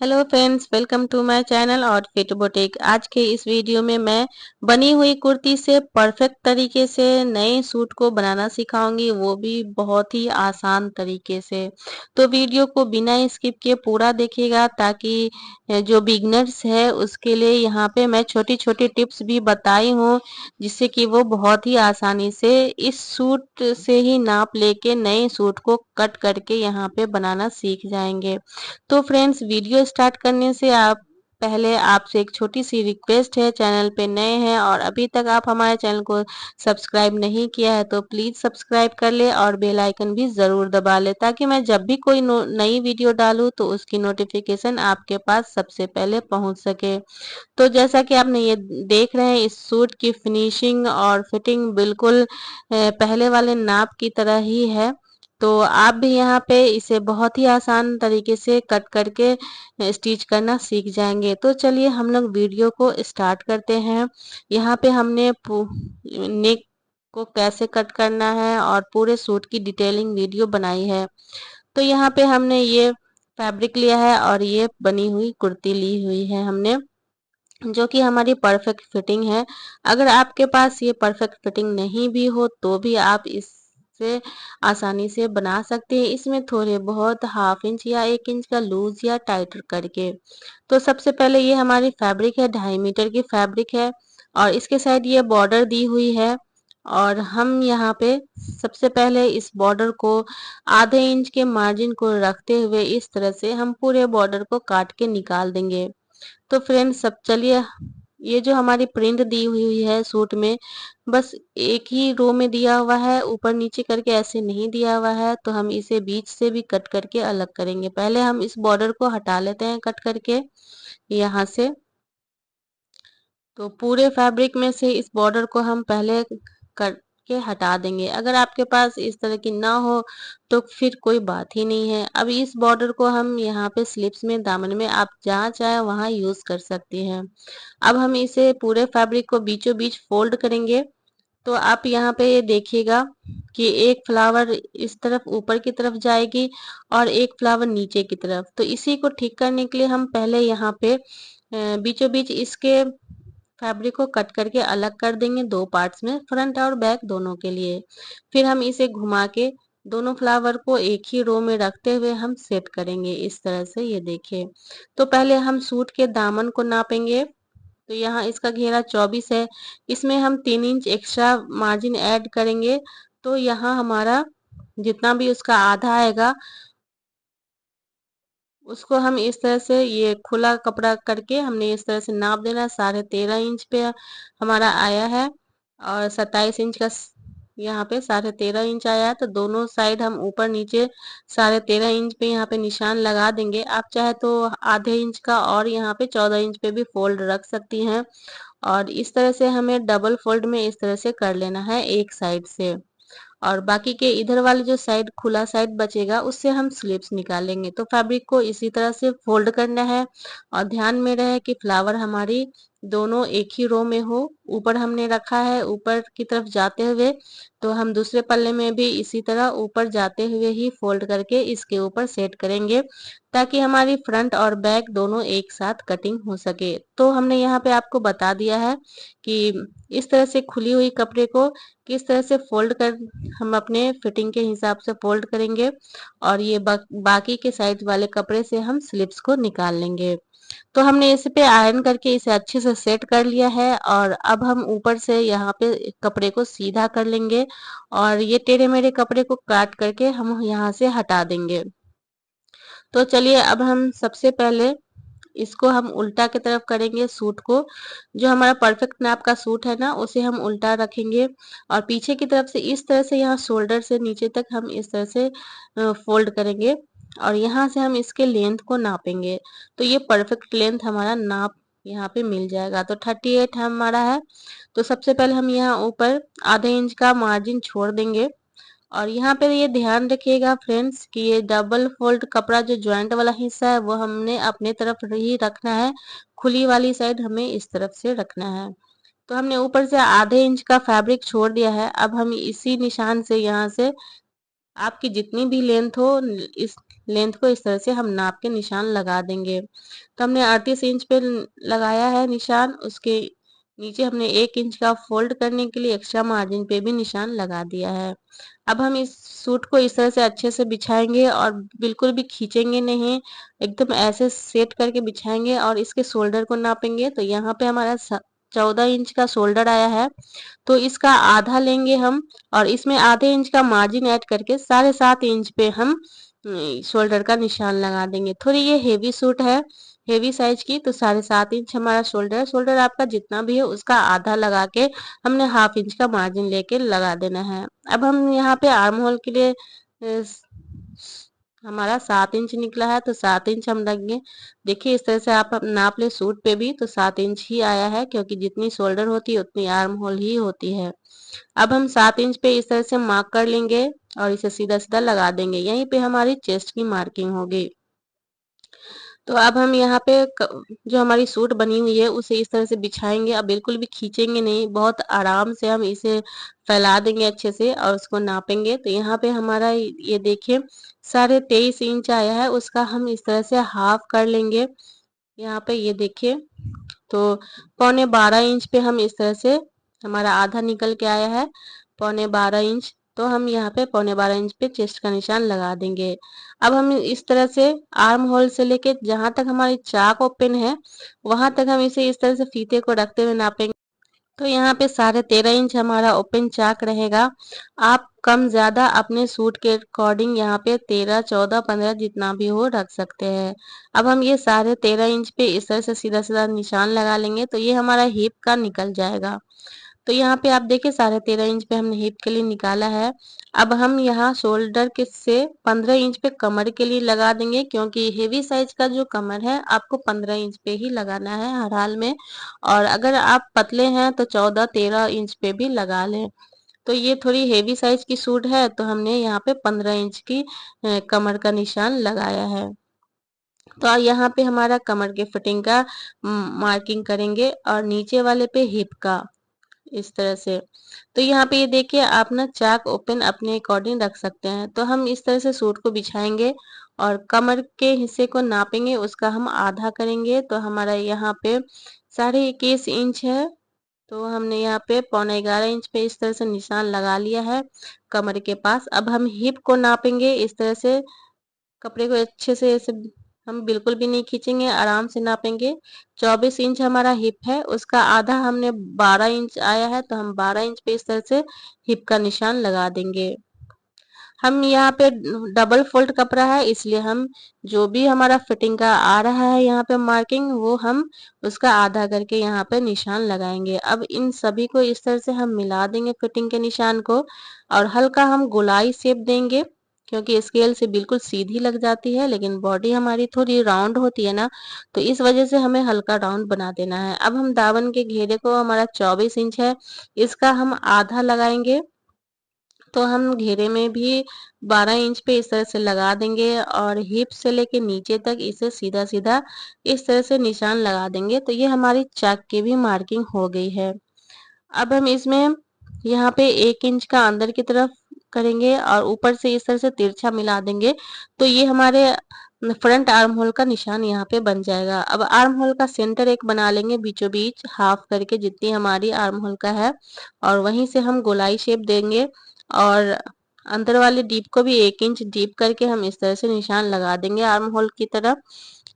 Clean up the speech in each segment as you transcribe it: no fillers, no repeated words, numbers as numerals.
Hello friends, welcome to my channel और fit boutique. आज के इस वीडियो में मैं बनी हुई कुर्ती से परफेक्ट तरीके से नए सूट को बनाना सिखाऊंगी, वो भी बहुत ही आसान तरीके से। तो वीडियो को बिना स्किप किए पूरा देखिएगा ताकि जो बिगनर्स है उसके लिए यहाँ पे मैं छोटी छोटी टिप्स भी बताई हूँ, जिससे कि वो बहुत ही आसानी से इस सूट से ही नाप लेके नए सूट को कट करके यहाँ पे बनाना सीख जाएंगे। तो फ्रेंड्स, वीडियो स्टार्ट करने से आप पहले आपसे एक छोटी सी रिक्वेस्ट है। चैनल पे नए हैं और अभी तक आप हमारे चैनल को सब्सक्राइब नहीं किया है तो प्लीज सब्सक्राइब कर ले और बेल आइकन भी जरूर दबा ले, ताकि मैं जब भी कोई नई वीडियो डालूं तो उसकी नोटिफिकेशन आपके पास सबसे पहले पहुंच सके। तो जैसा कि आपने ये देख रहे हैं, इस सूट की फिनिशिंग और फिटिंग बिल्कुल पहले वाले नाप की तरह ही है। तो आप भी यहाँ पे इसे बहुत ही आसान तरीके से कट करके स्टिच करना सीख जाएंगे। तो चलिए हम लोग वीडियो को स्टार्ट करते हैं। यहाँ पे हमने नेक को कैसे कट करना है और पूरे सूट की डिटेलिंग वीडियो बनाई है। तो यहाँ पे हमने ये फैब्रिक लिया है और ये बनी हुई कुर्ती ली हुई है हमने, जो कि हमारी परफेक्ट फिटिंग है। अगर आपके पास ये परफेक्ट फिटिंग नहीं भी हो तो भी आप इससे आसानी से बना सकते हैं, इसमें थोड़े बहुत हाफ इंच या 1 इंच का लूज या टाइट करके। तो सबसे पहले ये हमारी फैब्रिक है, 2.5 मीटर की फैब्रिक है और इसके साइड ये बॉर्डर दी हुई है। और हम यहाँ पे सबसे पहले इस बॉर्डर को आधे इंच के मार्जिन को रखते हुए इस तरह से हम पूरे बॉर्डर को काट के निकाल देंगे। तो फ्रेंड्स, सब चलिए, ये जो हमारी प्रिंट दी हुई है सूट में, बस एक ही रो में दिया हुआ है, ऊपर नीचे करके ऐसे नहीं दिया हुआ है। तो हम इसे बीच से भी कट करके अलग करेंगे। पहले हम इस बॉर्डर को हटा लेते हैं कट करके यहाँ से। तो पूरे फैब्रिक में से इस बॉर्डर को हम पहले करके हटा देंगे। अगर आपके पास इस तरह की ना हो तो फिर कोई बात ही नहीं है। अब इस बॉर्डर को हम यहाँ पे स्लिप्स में, दामन में, आप जहाँ चाहे वहाँ यूज कर सकती हैं। अब हम इसे पूरे फैब्रिक को बीचों बीच फोल्ड करेंगे। तो आप यहाँ पे ये देखिएगा कि एक फ्लावर इस तरफ ऊपर की तरफ जाएगी और एक फ्लावर नीचे की तरफ। तो इसी को ठीक करने के लिए हम पहले यहाँ पे बीचों बीच इसके फैब्रिक को कट करके अलग कर देंगे दो पार्ट्स में, फ्रंट और बैक दोनों के लिए। फिर हम इसे घुमा के दोनों फ्लावर को एक ही रो में रखते हुए हम सेट करेंगे इस तरह से, ये देखिए। तो पहले हम सूट के दामन को नापेंगे। तो यहाँ इसका घेरा 24 है, इसमें हम 3 इंच एक्स्ट्रा मार्जिन ऐड करेंगे। तो यहाँ हमारा जितना भी उसका आधा आएगा उसको हम इस तरह से, ये खुला कपड़ा करके हमने इस तरह से नाप देना है। 13.5 इंच पे हमारा आया है और 27 इंच का यहाँ पे 13.5 इंच आया है। तो दोनों साइड हम ऊपर नीचे 13.5 इंच पे यहाँ पे निशान लगा देंगे। आप चाहे तो आधे इंच का और यहाँ पे 14 इंच पे भी फोल्ड रख सकती हैं। और इस तरह से हमें डबल फोल्ड में इस तरह से कर लेना है एक साइड से। और बाकी के इधर वाले जो साइड खुला साइड बचेगा उससे हम स्लिप्स निकालेंगे। तो फैब्रिक को इसी तरह से फोल्ड करना है और ध्यान में रहे कि फ्लावर हमारी दोनों एक ही रो में हो। ऊपर हमने रखा है ऊपर की तरफ जाते हुए, तो हम दूसरे पल्ले में भी इसी तरह ऊपर जाते हुए ही फोल्ड करके इसके ऊपर सेट करेंगे, ताकि हमारी फ्रंट और बैक दोनों एक साथ कटिंग हो सके। तो हमने यहाँ पे आपको बता दिया है कि इस तरह से खुली हुई कपड़े को किस तरह से फोल्ड कर हम अपने फिटिंग के हिसाब से फोल्ड करेंगे। और ये बाकी के साइड वाले कपड़े से हम स्लिप्स को निकाल लेंगे। तो हमने इस पे आयरन करके इसे अच्छे से सेट कर लिया है और अब हम ऊपर से यहाँ पे कपड़े को सीधा कर लेंगे और ये टेढ़े मेढ़े कपड़े को काट करके हम यहाँ से हटा देंगे। तो चलिए, अब हम सबसे पहले इसको हम उल्टा की तरफ करेंगे सूट को। जो हमारा परफेक्ट नाप का सूट है ना, उसे हम उल्टा रखेंगे और पीछे की तरफ से इस तरह से यहाँ शोल्डर से नीचे तक हम इस तरह से फोल्ड करेंगे और यहाँ से हम इसके लेंथ को नापेंगे। तो ये परफेक्ट लेंथ हमारा नाप यहाँ पे मिल जाएगा। तो 38 हमारा है। तो सबसे पहले हम यहाँ ऊपर आधे इंच का मार्जिन छोड़ देंगे। और यहाँ पे ये ध्यान रखिएगा फ्रेंड्स कि ये डबल फोल्ड कपड़ा जो ज्वाइंट वाला हिस्सा है वो हमने अपने तरफ ही रखना है, खुली वाली साइड हमें इस तरफ से रखना है। तो हमने ऊपर से आधे इंच का फैब्रिक छोड़ दिया है। अब हम इसी निशान से यहाँ से आपकी जितनी भी लेंथ हो इस लेंथ को इस तरह से हम नाप के निशान लगा देंगे। तो हमने 38 इंच पे लगाया है निशान, उसके नीचे हमने 1 इंच का फोल्ड करने के लिए एक्स्ट्रा मार्जिन पे भी निशान लगा दिया है। अब हम इस सूट को इस तरह से अच्छे से बिछाएंगे और बिल्कुल भी खींचेंगे नहीं, एकदम ऐसे सेट करके बिछाएंगे और इसके शोल्डर को नापेंगे। तो यहाँ पे हमारा 14 इंच का शोल्डर आया है, तो इसका आधा लेंगे हम और इसमें आधे इंच का मार्जिन ऐड करके 7.5 इंच पे हम शोल्डर का निशान लगा देंगे। थोड़ी ये हेवी सूट है, हेवी साइज की, तो 7.5 इंच हमारा शोल्डर, शोल्डर आपका जितना भी है उसका आधा लगा के हमने हाफ इंच का मार्जिन लेके लगा देना है। अब हम यहाँ पे आर्म होल के लिए हमारा 7 इंच निकला है, तो 7 इंच हम लेंगे। देखिए इस तरह से आप नाप ले सूट पे भी, तो 7 इंच ही आया है, क्योंकि जितनी शोल्डर होती है उतनी आर्म होल ही होती है। अब हम 7 इंच पे इस तरह से मार्क कर लेंगे और इसे सीधा सीधा लगा देंगे। यहीं पे हमारी चेस्ट की मार्किंग होगी। तो अब हम यहाँ पे जो हमारी सूट बनी हुई है उसे इस तरह से बिछाएंगे। अब बिल्कुल भी खींचेंगे नहीं, बहुत आराम से हम इसे फैला देंगे अच्छे से और उसको नापेंगे। तो यहाँ पे हमारा ये देखिए 23.5 इंच आया है, उसका हम इस तरह से हाफ कर लेंगे। यहाँ पे ये देखिए, तो 12.25 इंच पे हम इस तरह से, हमारा आधा निकल के आया है 12.25 इंच, तो हम यहाँ पे 12.25 इंच पे चेस्ट का निशान लगा देंगे। अब हम इस तरह से आर्म होल से लेके जहां तक हमारी चाक ओपन है वहां तक हम इसे इस तरह से फीते को रखते हुए नापेंगे। तो यहाँ पे 13.5 इंच हमारा ओपन चाक रहेगा। आप कम ज्यादा अपने सूट के अकॉर्डिंग यहाँ पे 13, 14, 15 जितना भी हो रख सकते हैं। अब हम ये 13.5 इंच पे इस तरह से सीधा सीधा निशान लगा लेंगे, तो ये हमारा हिप का निकल जाएगा। तो यहाँ पे आप देखिए 13.5 इंच पे हमने हिप के लिए निकाला है। अब हम यहाँ शोल्डर के से 15 इंच पे कमर के लिए लगा देंगे, क्योंकि हेवी साइज का जो कमर है आपको 15 इंच पे ही लगाना है हर हाल में, और अगर आप पतले हैं तो 14, 13 इंच पे भी लगा लें। तो ये थोड़ी हेवी साइज की सूट है, तो हमने यहाँ पे 15 इंच की कमर का निशान लगाया है। तो यहाँ पे हमारा कमर के फिटिंग का मार्किंग करेंगे और नीचे वाले पे हिप का इस तरह से। तो यहाँ पे ये देखिए आप ना चाक ओपन अपने अकॉर्डिंग रख सकते हैं। तो हम इस तरह से सूट को बिछाएंगे और कमर के हिस्से को नापेंगे, उसका हम आधा करेंगे। तो हमारा यहाँ पे 21.5 इंच है, तो हमने यहाँ पे 11.25 इंच पे इस तरह से निशान लगा लिया है कमर के पास। अब हम हिप को नापेंगे इस तरह से, कपड़े को अच्छे से ऐसे हम बिल्कुल भी नहीं खींचेंगे, आराम से नापेंगे। 24 इंच हमारा हिप है, उसका आधा हमने 12 इंच आया है, तो हम 12 इंच पे इस तरह से हिप का निशान लगा देंगे। हम यहाँ पे डबल फोल्ड कपड़ा है, इसलिए हम जो भी हमारा फिटिंग का आ रहा है यहाँ पे मार्किंग, वो हम उसका आधा करके यहाँ पे निशान लगाएंगे। अब इन सभी को इस तरह से हम मिला देंगे फिटिंग के निशान को, और हल्का हम गोलाई शेप देंगे, क्योंकि स्केल से बिल्कुल सीधी लग जाती है लेकिन बॉडी हमारी थोड़ी राउंड होती है ना, तो इस वजह से हमें हल्का राउंड बना देना है। अब हम दामन के घेरे को, हमारा 24 इंच है, इसका हम आधा लगाएंगे। तो हम घेरे में भी 12 इंच पे इस तरह से लगा देंगे और हिप से लेके नीचे तक इसे सीधा सीधा इस तरह से निशान लगा देंगे। तो ये हमारी चाक की भी मार्किंग हो गई है। अब हम इसमें यहाँ पे 1 इंच का अंदर की तरफ करेंगे और ऊपर से इस तरह से तिरछा मिला देंगे, तो ये हमारे फ्रंट आर्म होल का निशान यहाँ पे बन जाएगा। अब आर्म होल का सेंटर एक बना लेंगे बीचों बीच हाफ करके, जितनी हमारी आर्म होल का है, और वहीं से हम गोलाई शेप देंगे और अंदर वाले डीप को भी 1 इंच डीप करके हम इस तरह से निशान लगा देंगे आर्म होल की तरफ।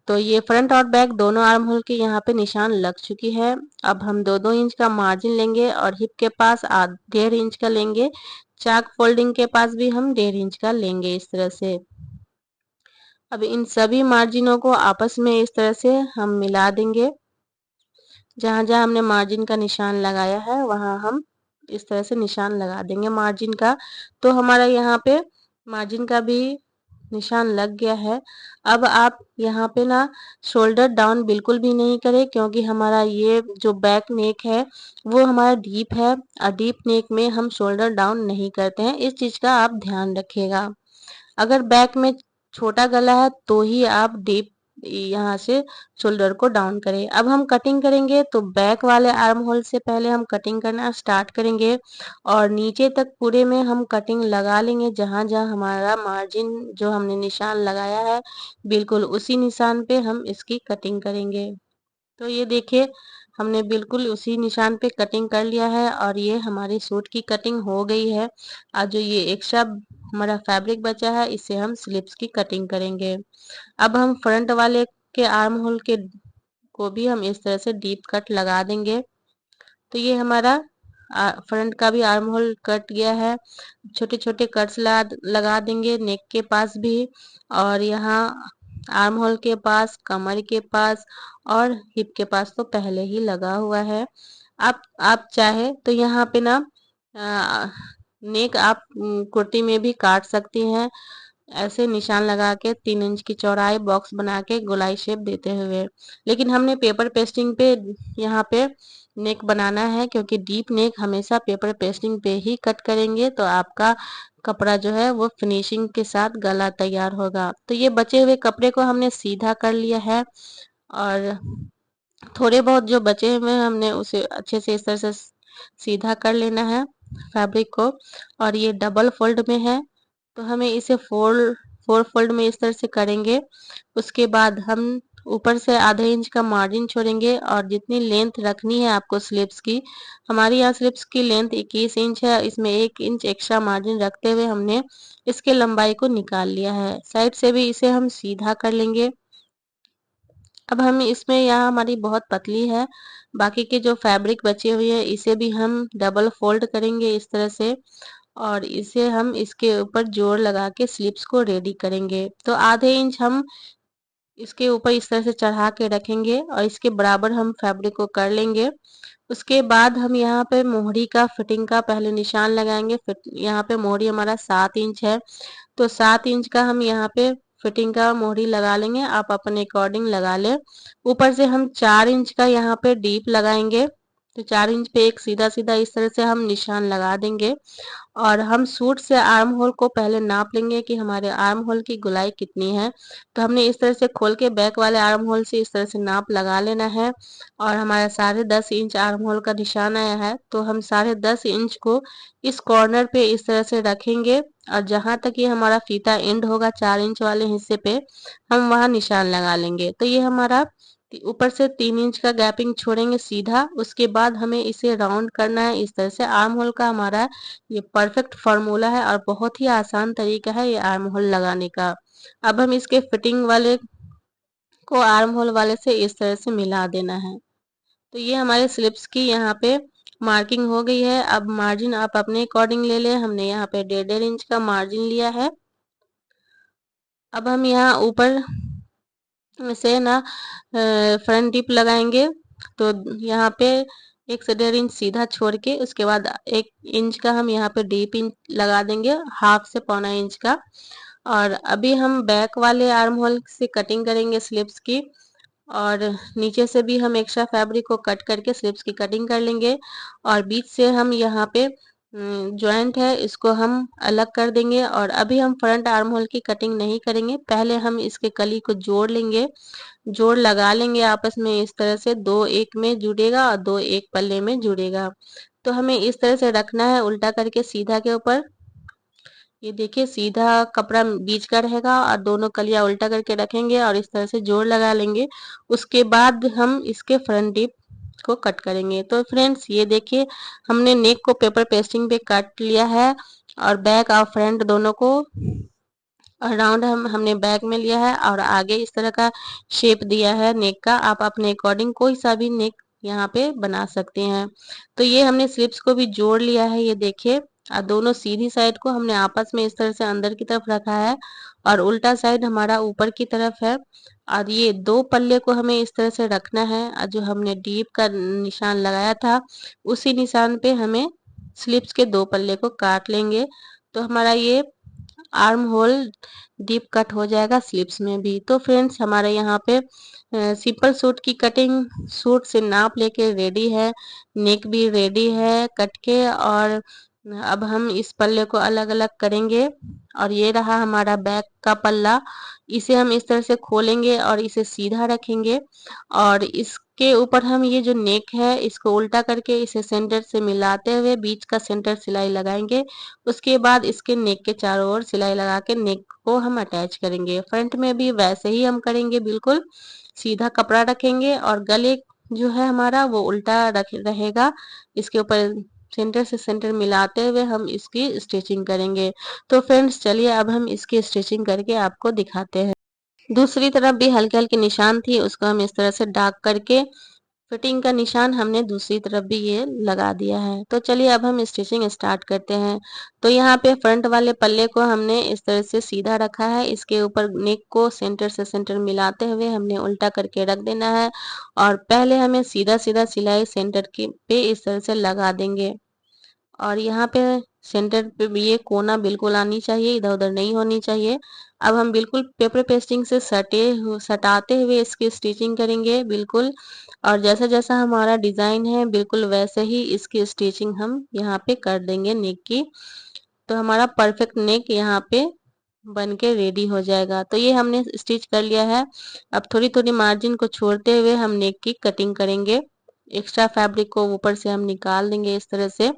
तो ये फ्रंट और बैक दोनों आर्म होल के यहाँ पे निशान लग चुकी है। अब हम 2-2 इंच का मार्जिन लेंगे और हिप के पास 1.5 इंच का लेंगे। चाक फोल्डिंग के पास भी हम 1.5 इंच का लेंगे इस तरह से। अब इन सभी मार्जिनों को आपस में इस तरह से हम मिला देंगे। जहां जहां हमने मार्जिन का निशान लगाया है वहां हम इस तरह से निशान लगा देंगे मार्जिन का। तो हमारा यहाँ पे मार्जिन का भी निशान लग गया है। अब आप यहाँ पे ना शोल्डर डाउन बिल्कुल भी नहीं करें, क्योंकि हमारा ये जो बैक नेक है वो हमारा डीप है, और डीप नेक में हम शोल्डर डाउन नहीं करते हैं, इस चीज का आप ध्यान रखिएगा। अगर बैक में छोटा गला है तो ही आप डीप यहाँ से शोल्डर को डाउन करें। अब हम कटिंग करेंगे तो बैक वाले आर्म होल से पहले हम कटिंग करना स्टार्ट करेंगे और नीचे तक पूरे में हम कटिंग लगा लेंगे। जहाँ जहाँ हमारा मार्जिन जो हमने निशान लगाया है बिल्कुल उसी निशान पे हम इसकी कटिंग करेंगे। तो ये देखिए हमने बिल्कुल उसी निशान पे कटिंग कर लिया है और ये हमारी सूट की कटिंग हो गई है। आज जो ये एक्स्ट्रा हमारा फैब्रिक बचा है इसे हम स्लिप्स की कटिंग करेंगे। अब हम फ्रंट वाले के आर्म होल के को भी हम इस तरह से डीप कट लगा देंगे। तो ये हमारा फ्रंट का भी आर्म होल कट गया है। छोटे छोटे कट्स लगा देंगे नेक के पास भी और यहाँ आर्म होल के पास, कमर के पास और हिप के पास तो पहले ही लगा हुआ है। आप चाहे तो यहाँ पे ना नेक आप कुर्ती में भी काट सकती हैं, ऐसे निशान लगा के 3 इंच की चौड़ाई बॉक्स बना के गोलाई शेप देते हुए। लेकिन हमने पेपर पेस्टिंग पे यहाँ पे नेक बनाना है, क्योंकि डीप नेक हमेशा पेपर पेस्टिंग पे ही कट करेंगे तो आपका कपड़ा जो है वो फिनिशिंग के साथ गला तैयार होगा। तो ये बचे हुए कपड़े को हमने सीधा कर लिया है और थोड़े बहुत जो बचे हुए हैं हमने उसे अच्छे से इस तरह से सीधा कर लेना है फैब्रिक को। और ये डबल फोल्ड में है तो हमें इसे फोर फोल्ड में इस तरह से करेंगे। उसके बाद हम ऊपर से आधे इंच का मार्जिन छोड़ेंगे और जितनी लेंथ रखनी है आपको स्लिप्स की, हमारी यहाँ स्लिप्स की लेंथ 21 इंच है, इसमें 1 इंच एक्स्ट्रा मार्जिन रखते हुए हमने इसके लंबाई को निकाल लिया है। साइड से भी इसे हम सीधा कर लेंगे। अब हम इसमें यहाँ हमारी बहुत पतली है, बाकी के जो फैब्रिक बचे हुए हैं इसे भी हम डबल फोल्ड करेंगे इस तरह से और इसे हम इसके ऊपर जोड़ लगा के स्लिप्स को रेडी करेंगे। तो आधे इंच हम इसके ऊपर इस तरह से चढ़ा के रखेंगे और इसके बराबर हम फैब्रिक को कर लेंगे। उसके बाद हम यहाँ पे मोहरी का फिटिंग का पहले निशान लगाएंगे। यहाँ पे मोहरी हमारा 7 इंच है तो 7 इंच का हम यहाँ पे फिटिंग का मोहरी लगा लेंगे, आप अपने अकॉर्डिंग लगा लें। ऊपर से हम 4 इंच का यहाँ पे डीप लगाएंगे। तो 4 इंच पे एक सीधा सीधा इस तरह से हम निशान लगा देंगे और हम सूट से आर्म होल को पहले नाप लेंगे कि हमारे आर्म होल की गोलाई कितनी है। तो हमने इस तरह से खोल के बैक वाले आर्म होल से इस तरह से नाप लगा लेना है और हमारा 10.5 इंच आर्म होल का निशान आया है तो हम 10.5 इंच को इस कॉर्नर पे इस तरह से रखेंगे और जहां तक ये हमारा फीता एंड होगा 4 इंच वाले हिस्से पे हम वहां निशान लगा लेंगे। तो ये हमारा ऊपर से 3 इंच का गैपिंग छोड़ेंगे सीधा। उसके बाद हमें इसे राउंड करना है इस तरह से। आर्म होल का हमारा ये परफेक्ट फॉर्मूला है और बहुत ही आसान तरीका है ये आर्म होल लगाने का। अब हम इसके फिटिंग वाले को आर्म होल वाले से इस तरह से मिला देना है। तो ये हमारे स्लिप्स की यहाँ पे मार्किंग हो गई है। अब मार्जिन आप अपने अकॉर्डिंग ले लें, हमने यहाँ पे 1.5 इंच का मार्जिन लिया है। अब हम यहाँ ऊपर से ना फ्रंट डिप लगाएंगे तो यहाँ पे 1 से 1.5 इंच सीधा छोड़ के उसके बाद 1 इंच का हम यहाँ पे डीप इंच लगा देंगे, हाफ से पौना इंच का। और अभी हम बैक वाले आर्म होल से कटिंग करेंगे स्लिप्स की और नीचे से भी हम एक्स्ट्रा फैब्रिक को कट करके स्लिप्स की कटिंग कर लेंगे और बीच से हम यहाँ पे जॉइंट है इसको हम अलग कर देंगे। और अभी हम फ्रंट आर्म होल की कटिंग नहीं करेंगे, पहले हम इसके कली को जोड़ लेंगे, जोड़ लगा लेंगे आपस में इस तरह से, दो एक में जुड़ेगा और दो एक पल्ले में जुड़ेगा। तो हमें इस तरह से रखना है उल्टा करके सीधा के ऊपर। ये देखिए सीधा कपड़ा बीच का रहेगा और दोनों कलियां उल्टा करके रखेंगे और इस तरह से जोड़ लगा लेंगे। उसके बाद हम इसके फ्रंट डिप को कट करेंगे। तो फ्रेंड्स ये देखिए हमने नेक को पेपर पेस्टिंग पे काट लिया है और बैक और फ्रंट दोनों को राउंड हमने बैक में लिया है और आगे इस तरह का शेप दिया है नेक का। आप अपने अकॉर्डिंग कोई सा भी नेक यहाँ पे बना सकते हैं। तो ये हमने स्लिप्स को भी जोड़ लिया है, ये देखिए। और दोनों सीधी साइड को हमने आपस में इस तरह से अंदर की तरफ रखा है और उल्टा साइड हमारा ऊपर की तरफ है। और ये दो पल्ले को हमें इस तरह से रखना है और जो हमने डीप का निशान लगाया था उसी निशान पे हमें स्लिप्स के दो पल्ले को काट लेंगे। तो हमारा ये आर्म होल डीप कट हो जाएगा स्लिप्स में भी। तो फ्रेंड्स हमारे यहाँ पे सिंपल सूट की कटिंग सूट से नाप लेके रेडी है, नेक भी रेडी है कट के और अब हम इस पल्ले को अलग अलग करेंगे और ये रहा हमारा बैक का पल्ला। इसे हम इस तरह से खोलेंगे और इसे सीधा रखेंगे और इसके ऊपर हम ये जो नेक है इसको उल्टा करके इसे सेंटर से मिलाते हुए बीच का सेंटर सिलाई लगाएंगे। उसके बाद इसके नेक के चारों ओर सिलाई लगा के नेक को हम अटैच करेंगे। फ्रंट में भी वैसे ही हम करेंगे, बिल्कुल सीधा कपड़ा रखेंगे और गले जो है हमारा वो उल्टा रख रहेगा। इसके ऊपर सेंटर से सेंटर मिलाते हुए हम इसकी स्टिचिंग करेंगे। तो फ्रेंड्स चलिए अब हम इसकी स्टिचिंग करके आपको दिखाते हैं। दूसरी तरफ भी हल्के हल्के निशान थी, उसको हम इस तरह से डार्क करके फिटिंग का निशान हमने दूसरी तरफ भी ये लगा दिया है। तो चलिए अब हम स्टिचिंग स्टार्ट करते हैं। तो यहाँ पे फ्रंट वाले पल्ले को हमने इस तरह से सीधा रखा है, इसके ऊपर नेक को सेंटर से सेंटर मिलाते हुए हमने उल्टा करके रख देना है और पहले हमें सीधा सीधा सिलाई सेंटर के पे इस तरह से लगा देंगे और यहाँ पे सेंटर पे भी ये कोना बिल्कुल आनी चाहिए, इधर उधर नहीं होनी चाहिए। अब हम बिल्कुल पेपर पेस्टिंग से सटाते हुए इसकी स्टिचिंग करेंगे बिल्कुल। और जैसा जैसा हमारा डिजाइन है बिल्कुल वैसे ही इसकी स्टिचिंग हम यहाँ पे कर देंगे नेक की। तो हमारा परफेक्ट नेक यहाँ पे बन के रेडी हो जाएगा। तो ये हमने स्टिच कर लिया है। अब थोड़ी थोड़ी मार्जिन को छोड़ते हुए हम नेक की कटिंग करेंगे। एक्स्ट्रा फैब्रिक को ऊपर से हम निकाल देंगे इस तरह से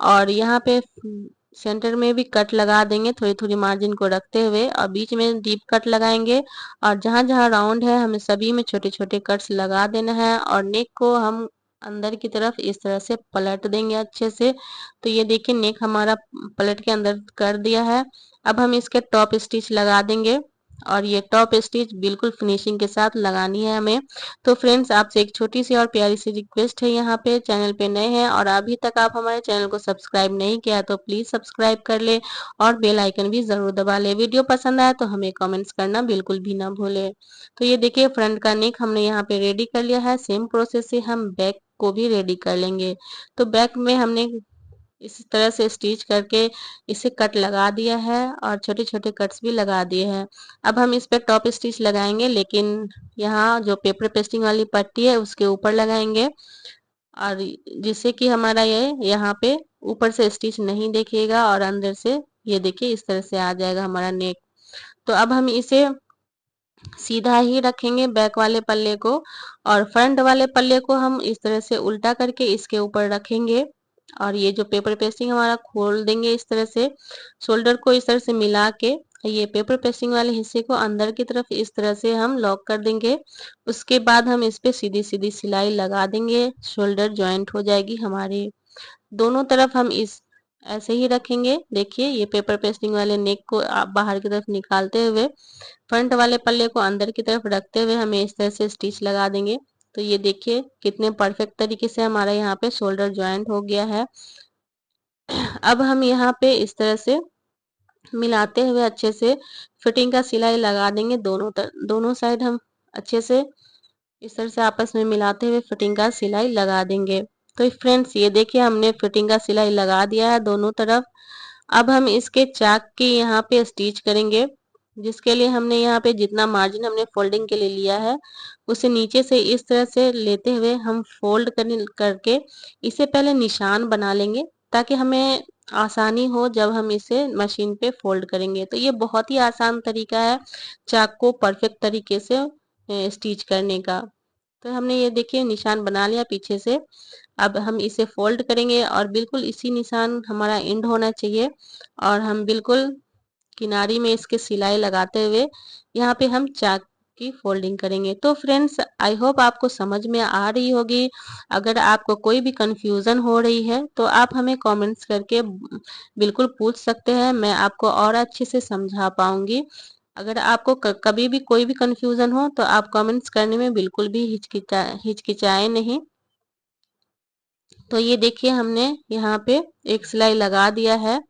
और यहाँ पे सेंटर में भी कट लगा देंगे थोड़ी थोड़ी मार्जिन को रखते हुए और बीच में डीप कट लगाएंगे और जहां जहां राउंड है हमें सभी में छोटे छोटे कट्स लगा देना है और नेक को हम अंदर की तरफ इस तरह से पलट देंगे अच्छे से। तो ये देखिए नेक हमारा पलट के अंदर कर दिया है। अब हम इसके टॉप स्टिच लगा देंगे और ये टॉप स्टिच बिल्कुल फिनिशिंग के साथ लगानी है हमें। तो फ्रेंड्स आपसे एक छोटी सी और प्यारी सी रिक्वेस्ट है, यहाँ पे चैनल पे नए हैं और अभी तक आप हमारे चैनल को सब्सक्राइब नहीं किया तो प्लीज सब्सक्राइब कर ले और बेल आइकन भी जरूर दबा ले। वीडियो पसंद आए तो हमें कमेंट्स करना बिल्कुल भी ना भूले। तो ये देखिए फ्रंट का नेक हमने यहाँ पे रेडी कर लिया है। सेम प्रोसेस से हम बैक को भी रेडी कर लेंगे। तो बैक में हमने इस तरह से स्टिच करके इसे कट लगा दिया है और छोटे छोटे कट्स भी लगा दिए हैं। अब हम इस पे टॉप स्टिच लगाएंगे लेकिन यहाँ जो पेपर पेस्टिंग वाली पट्टी है उसके ऊपर लगाएंगे और जिससे कि हमारा ये यहाँ पे ऊपर से स्टिच नहीं दिखेगा और अंदर से ये देखिए इस तरह से आ जाएगा हमारा नेक। तो अब हम इसे सीधा ही रखेंगे बैक वाले पल्ले को और फ्रंट वाले पल्ले को हम इस तरह से उल्टा करके इसके ऊपर रखेंगे और ये जो पेपर पेस्टिंग हमारा खोल देंगे इस तरह से शोल्डर को इस तरह से मिला के ये पेपर पेस्टिंग वाले हिस्से को अंदर की तरफ इस तरह से हम लॉक कर देंगे। उसके बाद हम इस पे सीधी सीधी सिलाई लगा देंगे, शोल्डर ज्वाइंट हो जाएगी हमारी। दोनों तरफ हम इस ऐसे ही रखेंगे। देखिए ये पेपर पेस्टिंग वाले नेक को आप बाहर की तरफ निकालते हुए फ्रंट वाले पल्ले को अंदर की तरफ रखते हुए हमें इस तरह से स्टिच लगा देंगे। तो ये देखिए कितने परफेक्ट तरीके से हमारा यहाँ पे शोल्डर ज्वाइंट हो गया है। अब हम यहाँ पे इस तरह से मिलाते हुए अच्छे से फिटिंग का सिलाई लगा देंगे। दोनों साइड हम अच्छे से इस तरह से आपस में मिलाते हुए फिटिंग का सिलाई लगा देंगे। तो फ्रेंड्स ये देखिए हमने फिटिंग का सिलाई लगा दिया है दोनों तरफ। अब हम इसके चाक की यहाँ पे स्टिच करेंगे, जिसके लिए हमने यहाँ पे जितना मार्जिन हमने फोल्डिंग के लिए लिया है उसे नीचे से इस तरह से लेते हुए हम फोल्ड करके इसे पहले निशान बना लेंगे ताकि हमें आसानी हो जब हम इसे मशीन पे फोल्ड करेंगे। तो ये बहुत ही आसान तरीका है चाक को परफेक्ट तरीके से स्टिच करने का। तो हमने ये देखिए निशान बना लिया पीछे से। अब हम इसे फोल्ड करेंगे और बिल्कुल इसी निशान हमारा एंड होना चाहिए और हम बिल्कुल किनारी में इसके सिलाई लगाते हुए यहाँ पे हम चाक की फोल्डिंग करेंगे। तो फ्रेंड्स आई होप आपको समझ में आ रही होगी। अगर आपको कोई भी कंफ्यूजन हो रही है तो आप हमें कमेंट्स करके बिल्कुल पूछ सकते हैं, मैं आपको और अच्छे से समझा पाऊंगी। अगर आपको कभी भी कोई भी कंफ्यूजन हो तो आप कमेंट्स करने में बिल्कुल भी हिचकिचाए नहीं। तो ये देखिए हमने यहाँ पे एक सिलाई लगा दिया है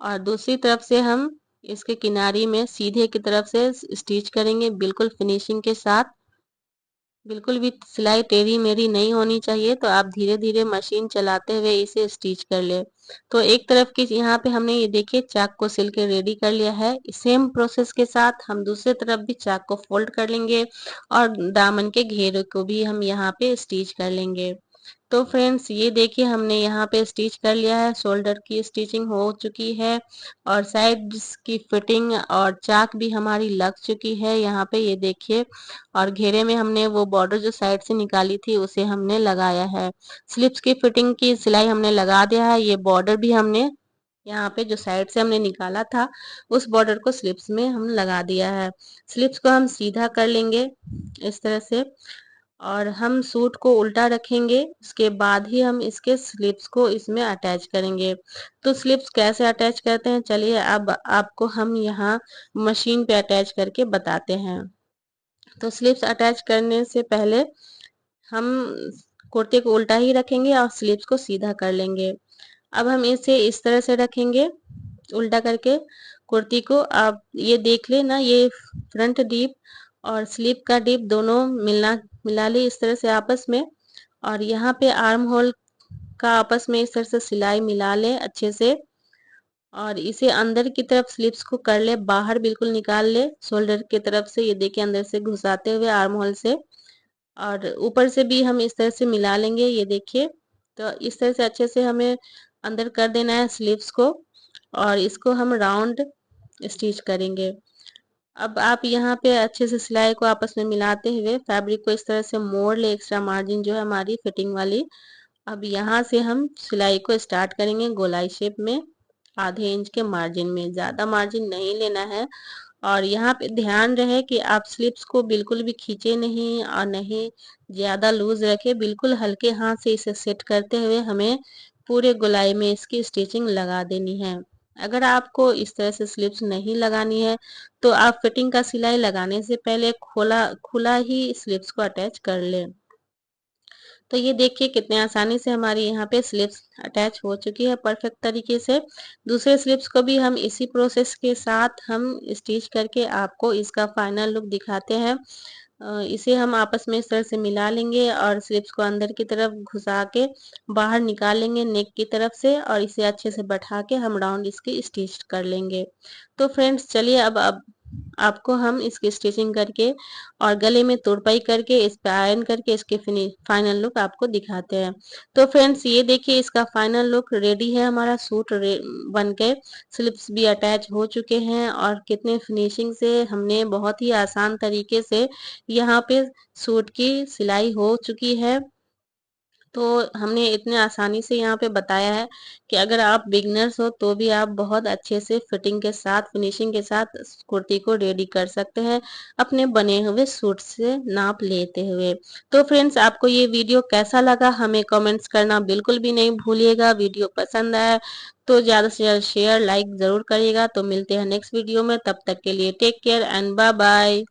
और दूसरी तरफ से हम इसके किनारी में सीधे की तरफ से स्टिच करेंगे बिल्कुल फिनिशिंग के साथ। बिल्कुल भी सिलाई टेढ़ी मेढ़ी नहीं होनी चाहिए। तो आप धीरे धीरे मशीन चलाते हुए इसे स्टिच कर ले। तो एक तरफ की यहाँ पे हमने ये देखिए चाक को सिल के रेडी कर लिया है। सेम प्रोसेस के साथ हम दूसरे तरफ भी चाक को फोल्ड कर लेंगे और दामन के घेरे को भी हम यहाँ पे स्टिच कर लेंगे। तो फ्रेंड्स ये देखिए हमने यहाँ पे स्टिच कर लिया है, शोल्डर की स्टिचिंग हो चुकी है और साइड्स की फिटिंग और चाक भी हमारी लग चुकी है यहाँ पे, ये देखिए। और घेरे में हमने वो बॉर्डर जो साइड से निकाली थी उसे हमने लगाया है। स्लिप्स की फिटिंग की सिलाई हमने लगा दिया है। ये बॉर्डर भी हमने यहाँ पे जो साइड से हमने निकाला था उस बॉर्डर को स्लिप्स में हम लगा दिया है। स्लिप्स को हम सीधा कर लेंगे इस तरह से और हम सूट को उल्टा रखेंगे, उसके बाद ही हम इसके स्लिप्स को इसमें अटैच करेंगे। तो स्लिप्स कैसे अटैच करते हैं, चलिए अब आपको हम यहाँ मशीन पे अटैच करके बताते हैं। तो स्लिप्स अटैच करने से पहले हम कुर्ते को उल्टा ही रखेंगे और स्लिप्स को सीधा कर लेंगे। अब हम इसे इस तरह से रखेंगे उल्टा करके कुर्ती को। आप ये देख ले ना, ये फ्रंट डीप और स्लीप का डीप दोनों मिला ली इस तरह से आपस में। और यहाँ पे आर्म होल का आपस में इस तरह से सिलाई मिला ले अच्छे से और इसे अंदर की तरफ स्लिप्स को कर ले, बाहर बिल्कुल निकाल ले शोल्डर की तरफ से, ये देखिए अंदर से घुसाते हुए आर्म होल से। और ऊपर से भी हम इस तरह से मिला लेंगे, ये देखिए। तो इस तरह से अच्छे से हमें अंदर कर देना है स्लीव्स को और इसको हम राउंड स्टिच करेंगे। अब आप यहाँ पे अच्छे से सिलाई को आपस में मिलाते हुए फैब्रिक को इस तरह से मोड़ ले, एक्स्ट्रा मार्जिन जो है हमारी फिटिंग वाली। अब यहाँ से हम सिलाई को स्टार्ट करेंगे गोलाई शेप में, आधे इंच के मार्जिन में, ज़्यादा मार्जिन नहीं लेना है। और यहाँ पे ध्यान रहे कि आप स्लिप्स को बिल्कुल भी खींचे नहीं और नहीं ज़्यादा लूज रखे, बिल्कुल हल्के हाथ से इसे सेट करते हुए हमें पूरे गोलाई में इसकी स्टिचिंग लगा देनी है। अगर आपको इस तरह से स्लिप्स नहीं लगानी है तो आप फिटिंग का सिलाई लगाने से पहले खोला खुला ही स्लिप्स को अटैच कर लें। तो ये देखिए कितने आसानी से हमारी यहाँ पे स्लिप्स अटैच हो चुकी है परफेक्ट तरीके से। दूसरे स्लिप्स को भी हम इसी प्रोसेस के साथ हम स्टिच करके आपको इसका फाइनल लुक दिखाते हैं। इसे हम आपस में इस तरह से मिला लेंगे और स्लिप्स को अंदर की तरफ घुसा के बाहर निकाल लेंगे नेक की तरफ से और इसे अच्छे से बैठा के हम राउंड इसकी स्टिच कर लेंगे। तो फ्रेंड्स चलिए अब आपको हम इसकी स्टिचिंग करके और गले में तुरपाई करके इस पे आयरन करके इसके फाइनल लुक आपको दिखाते हैं। तो फ्रेंड्स ये देखिए इसका फाइनल लुक रेडी है, हमारा सूट बन के स्लिप्स भी अटैच हो चुके हैं और कितने फिनिशिंग से हमने बहुत ही आसान तरीके से यहाँ पे सूट की सिलाई हो चुकी है। तो हमने इतने आसानी से यहाँ पे बताया है कि अगर आप बिगनर्स हो तो भी आप बहुत अच्छे से फिटिंग के साथ फिनिशिंग के साथ कुर्ती को रेडी कर सकते हैं अपने बने हुए सूट से नाप लेते हुए। तो फ्रेंड्स आपको ये वीडियो कैसा लगा हमें कमेंट्स करना बिल्कुल भी नहीं भूलिएगा। वीडियो पसंद आया तो ज़्यादा से ज़्यादा शेयर लाइक ज़रूर करिएगा। तो मिलते हैं नेक्स्ट वीडियो में, तब तक के लिए take care and bye bye.